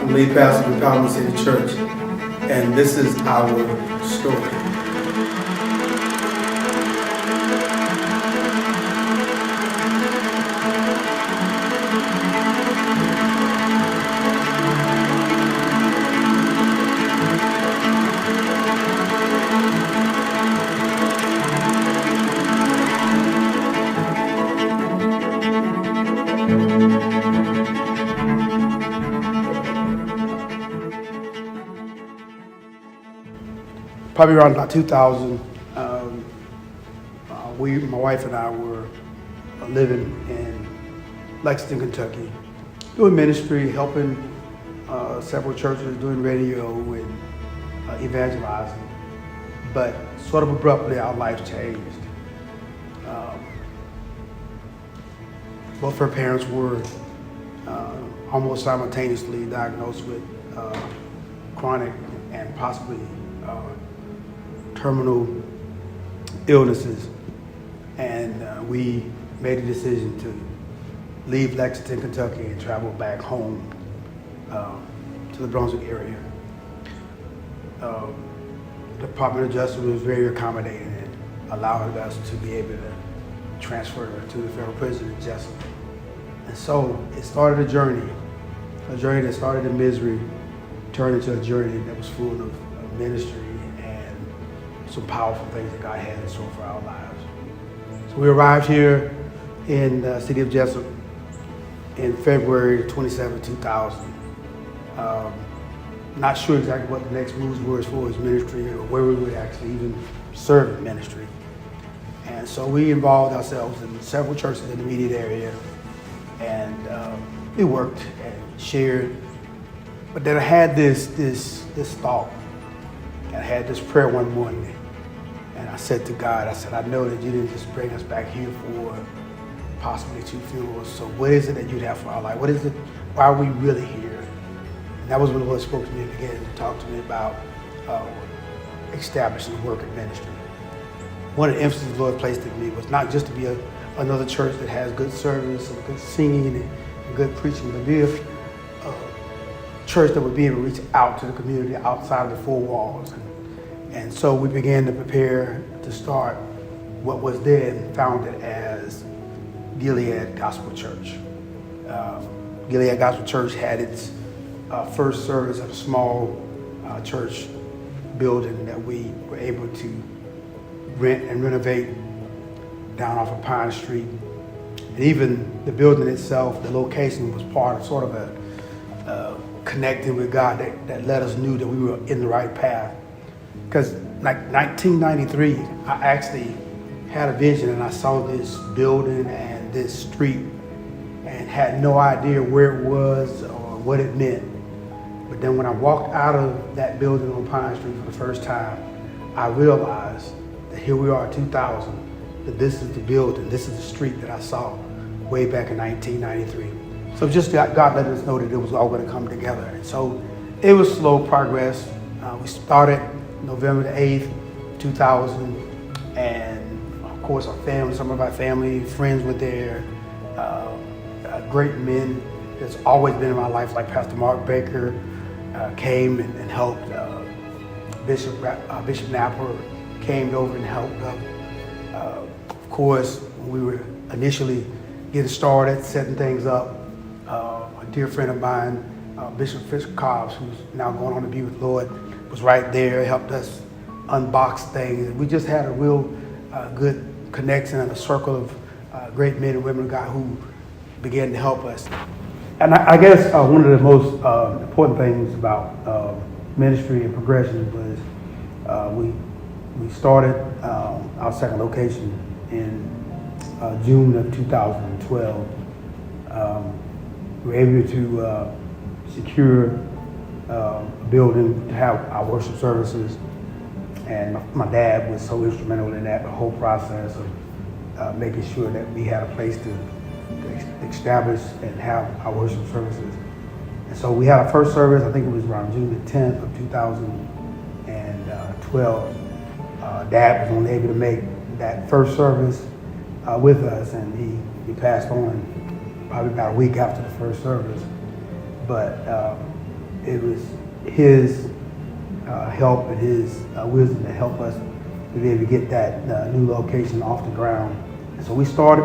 I'm lead pastor of the Empowerment City Church, and this is our story. Probably around about 2000, my wife and I were living in Lexington, Kentucky, doing ministry, helping several churches, doing radio and evangelizing. But sort of abruptly, our life changed. Both her parents were almost simultaneously diagnosed with chronic and possibly terminal illnesses, and we made a decision to leave Lexington, Kentucky and travel back home to the Brunswick area. The Department of Justice was very accommodating and allowed us to be able to transfer to the federal prison in Jessup. And so it started a journey that started in misery, turned into a journey that was full of ministry and some powerful things that God had in store for our lives. So we arrived here in the city of Jessup in February 27, 2000. Not sure exactly what the next moves were as far as ministry or where we would actually even serve in ministry. And so we involved ourselves in several churches in the immediate area, and we worked and shared. But then I had this thought, and I had this prayer one morning, and I said to God, I said, I know that you didn't just bring us back here for possibly 2 funerals, so what is it that you'd have for our life? What is it, why are we really here? And that was when the Lord spoke to me and began to talk to me about establishing the work of ministry. One of the emphasis the Lord placed in me was not just to be another church that has good service and good singing and good preaching, but be a church that would be able to reach out to the community outside of the 4 walls. And so we began to prepare to start what was then founded as Gilead Gospel Church. Gilead Gospel Church had its first service at a small church building that we were able to rent and renovate down off of Pine Street. And even the building itself, the location was part of sort of a connecting with God that let us knew that we were in the right path. Because like 1993, I actually had a vision and I saw this building and this street and had no idea where it was or what it meant. But then when I walked out of that building on Pine Street for the first time, I realized that here we are 2000, that this is the building, this is the street that I saw way back in 1993. So just God let us know that it was all going to come together. And so it was slow progress. We started November the 8th, 2000, and of course our family, some of our family, friends were there, great men that's always been in my life, like Pastor Mark Baker came and helped. Bishop Napper came over and helped. Of course, when we were initially getting started, setting things up, a dear friend of mine, Bishop Fisher Cobbs, who's now going on to be with the Lord, was right there, helped us unbox things. We just had a real good connection and a circle of great men and women of God who began to help us. And I guess one of the most important things about ministry and progression was we started our second location in June of 2012. We were able to secure a building to have our worship services, and my dad was so instrumental in that, the whole process of making sure that we had a place to establish and have our worship services. And so we had our first service, I think it was around June the 10th of 2012. Dad was only able to make that first service with us, and he passed on probably about a week after the first service. But it was his help and his wisdom that helped us to be able to get that new location off the ground. And so we started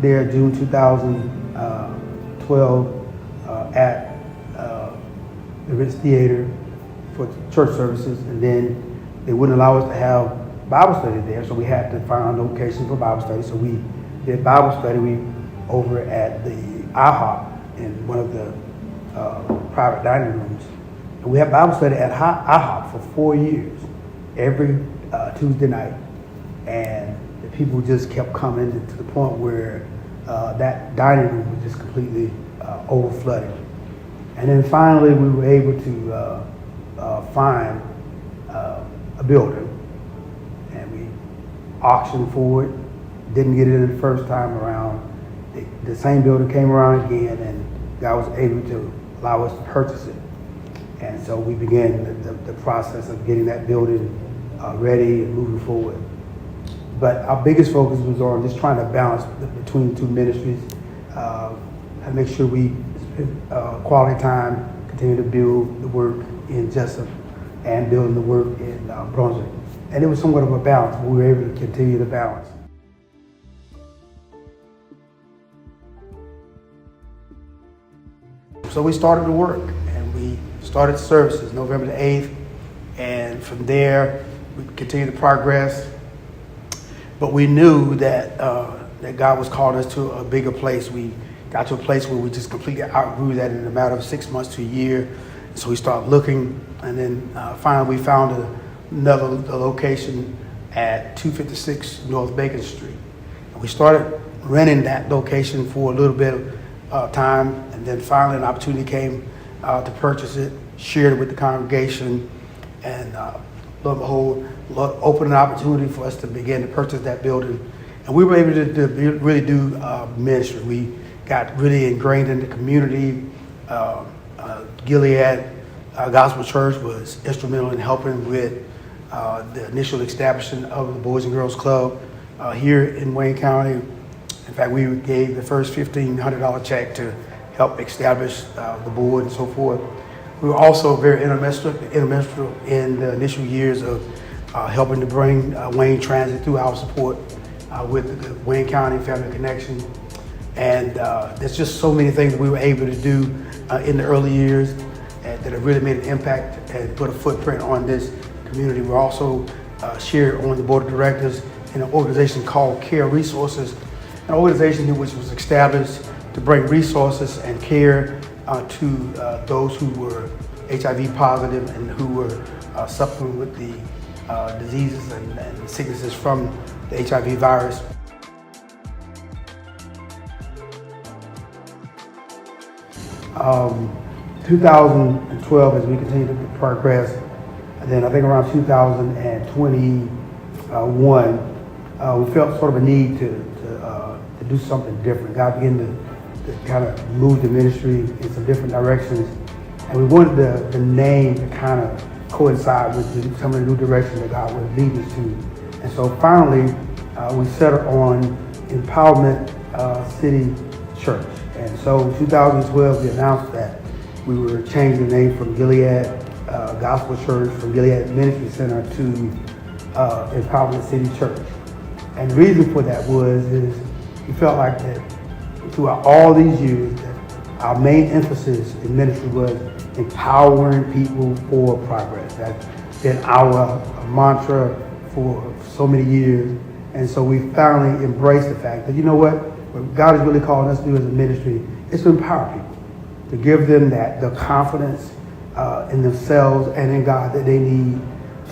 there June 2012 at the Ritz Theater for church services, and then they wouldn't allow us to have Bible study there, so we had to find a location for Bible study. So we did Bible study over at the IHOP in one of the private dining rooms. And we had Bible study at IHOP for 4 years, every Tuesday night. And the people just kept coming to the point where that dining room was just completely overflooded. And then finally we were able to find a building, and we auctioned for it. Didn't get it in the first time around. The same building came around again, and God was able to allow us to purchase it. And so we began the process of getting that building ready and moving forward. But our biggest focus was on just trying to balance between the two ministries, and make sure we spend quality time, continue to build the work in Jessup and building the work in Brunswick. And it was somewhat of a balance, but we were able to continue the balance. So we started the work, and we started services November the 8th, and from there we continued to progress. But we knew that that God was calling us to a bigger place. We got to a place where we just completely outgrew that in a matter of 6 months to a year. So we started looking, and then finally we found another location at 256 North Bacon Street. And we started renting that location for a little bit of time, and then finally an opportunity came to purchase it, shared it with the congregation, and lo and behold, Lord opened an opportunity for us to begin to purchase that building. And we were able to really do ministry. We got really ingrained in the community. Gilead Gospel Church was instrumental in helping with the initial establishment of the Boys and Girls Club here in Wayne County. In fact, we gave the first $1,500 check to help establish the board and so forth. We were also very instrumental in the initial years of helping to bring Wayne Transit through our support with the Wayne County Family Connection. And there's just so many things we were able to do in the early years that have really made an impact and put a footprint on this community. We're also shared on the board of directors in an organization called Care Resources, an organization which was established to bring resources and care to those who were HIV positive and who were suffering with the diseases and sicknesses from the HIV virus. Um, 2012, as we continued to progress, and then I think around 2021, we felt sort of a need to do something different. God began to kind of move the ministry in some different directions, and we wanted the name to kind of coincide with some of the new directions that God was leading us to. And so finally, we settled on Empowerment City Church. And so in 2012, we announced that we were changing the name from Gilead Gospel Church, from Gilead Ministry Center to Empowerment City Church. And the reason for that is we felt like that throughout all these years, that our main emphasis in ministry was empowering people for progress. That's been our mantra for so many years. And so we finally embraced the fact that, you know what God is really calling us to do as a ministry is to empower people, to give them the confidence in themselves and in God that they need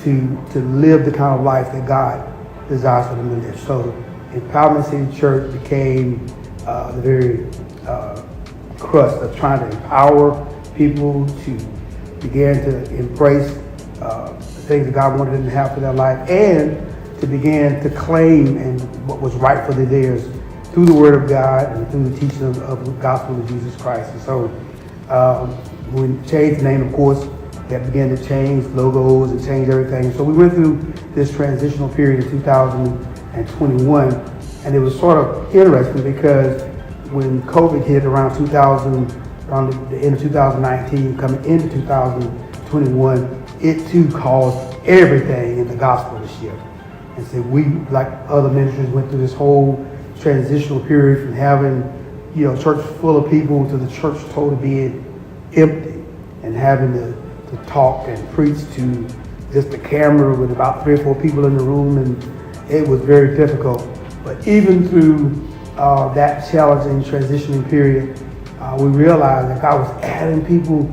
to live the kind of life that God desires for them to live. So Empowerment City Church became the very crust of trying to empower people to begin to embrace the things that God wanted them to have for their life, and to begin to claim and what was rightfully theirs through the Word of God and through the teaching of the gospel of Jesus Christ. And so when we changed the name, of course, that began to change logos and change everything. So we went through this transitional period in 2021, and it was sort of interesting because when COVID hit around around the end of 2019, coming into 2021, it too caused everything in the gospel to shift. And so we, like other ministries, went through this whole transitional period from having, church full of people to the church totally being empty and having to talk and preach to just the camera with about 3 or 4 people in the room, and it was very difficult. But even through that challenging transitioning period, we realized that God was adding people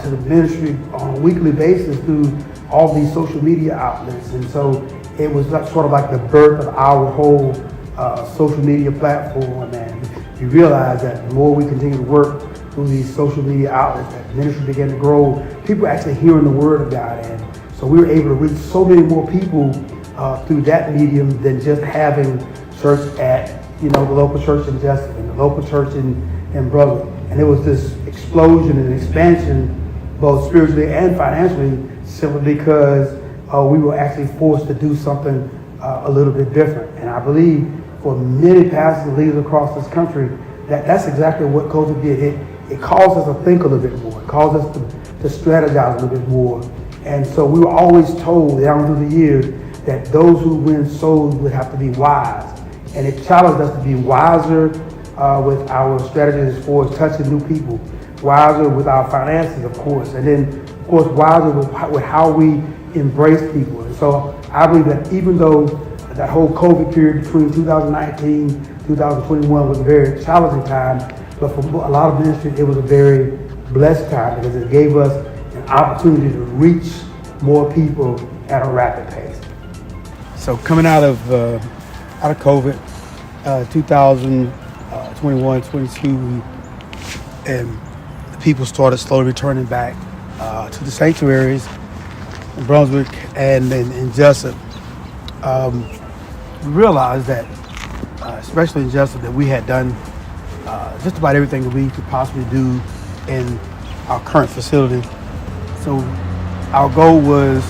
to the ministry on a weekly basis through all these social media outlets. And so it was sort of like the birth of our whole social media platform. And we realized that the more we continue to work through these social media outlets, that the ministry began to grow, people actually hearing the word of God. And so we were able to reach so many more people through that medium than just having church at, the local church in Jessup and the local church in Brotherly. And it was this explosion and expansion, both spiritually and financially, simply because we were actually forced to do something a little bit different. And I believe for many pastors and leaders across this country, that's exactly what COVID did. It caused us to think a little bit more. It caused us to strategize a little bit more. And so we were always told down through the years that those who win souls would have to be wise. And it challenged us to be wiser with our strategies as far as touching new people, wiser with our finances, of course, and then, of course, wiser with how we embrace people. And so I believe that even though that whole COVID period between 2019 2021 was a very challenging time, but for a lot of ministries, it was a very blessed time because it gave us an opportunity to reach more people at a rapid pace. So coming out of COVID, 2021, 22, and the people started slowly returning back to the sanctuaries in Brunswick and in Jessup. We realized that, especially in Jessup, that we had done just about everything that we could possibly do in our current facility. So our goal was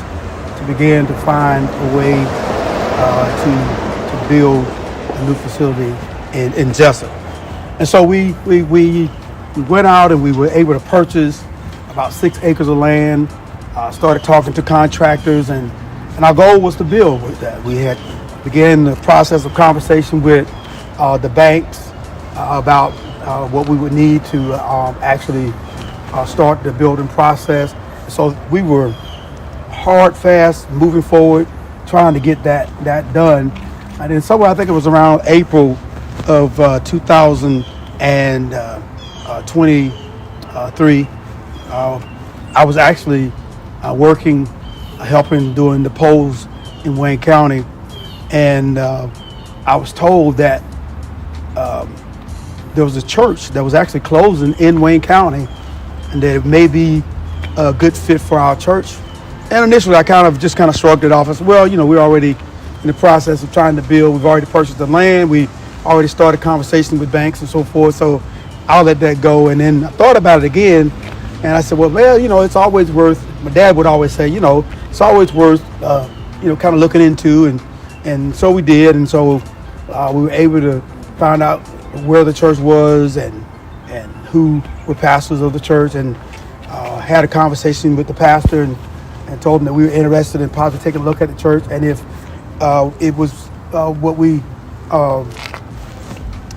to begin to find a way to build a new facility in Jessup. And so we went out and we were able to purchase about 6 acres of land, started talking to contractors, and our goal was to build with that. We had began the process of conversation with the banks about what we would need to actually start the building process. So we were hard, fast, moving forward, trying to get that done. And then somewhere, I think it was around April of 2023, I was actually working, helping doing the polls in Wayne County. And I was told that there was a church that was actually closing in Wayne County and that it may be a good fit for our church. And initially I kind of shrugged it off. I said, well, we're already in the process of trying to build. We've already purchased the land. We already started conversations with banks and so forth. So I'll let that go. And then I thought about it again. And I said, well, it's always worth, my dad would always say, it's always worth, kind of looking into. And so we did. And so we were able to find out where the church was and who were pastors of the church, and had a conversation with the pastor and told him that we were interested in possibly taking a look at the church, and if it was what we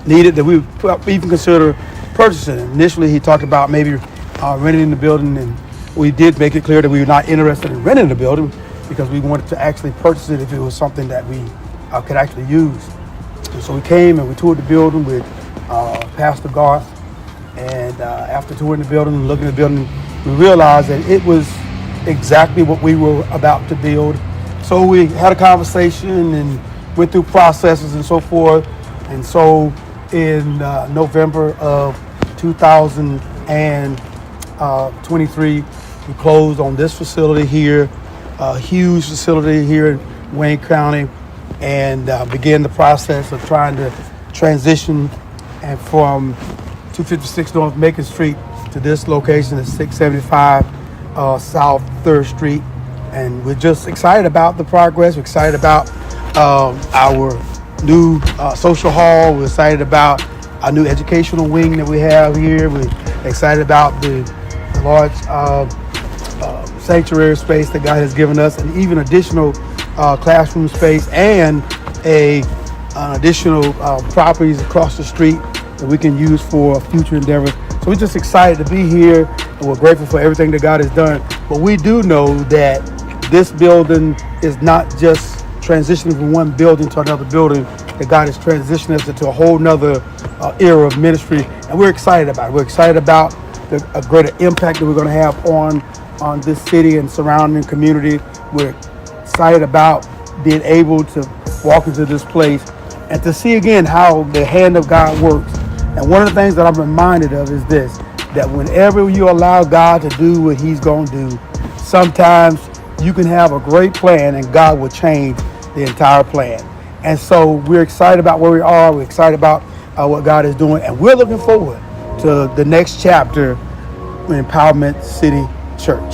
needed, that we would even consider purchasing it. Initially, he talked about maybe renting the building, and we did make it clear that we were not interested in renting the building because we wanted to actually purchase it if it was something that we could actually use. And so we came and we toured the building with Pastor Garth, and after touring the building and looking at the building, we realized that it was exactly what we were about to build. So we had a conversation and went through processes and so forth. And so in November of 2023, we closed on this facility here, a huge facility here in Wayne County, and began the process of trying to transition and from 256 North Macon Street to this location at 675 South 3rd Street. And we're just excited about the progress. We're excited about our new social hall. We're excited about our new educational wing that we have here. We're Excited about the large sanctuary space that God has given us, and even additional classroom space and an additional properties across the street that we can use for future endeavors. So we're just excited to be here, and we're grateful for everything that God has done. But we do know that this building is not just transitioning from one building to another building, that God is transitioning us into a whole nother era of ministry, and we're excited about it. We're excited about a greater impact that we're going to have on this city and surrounding community. We're excited about being able to walk into this place and to see again how the hand of God works. And one of the things that I'm reminded of is this, that whenever you allow God to do what he's going to do, sometimes you can have a great plan and God will change the entire plan. And so we're excited about where we are. We're excited about what God is doing. And we're looking forward to the next chapter in Empowerment City Church.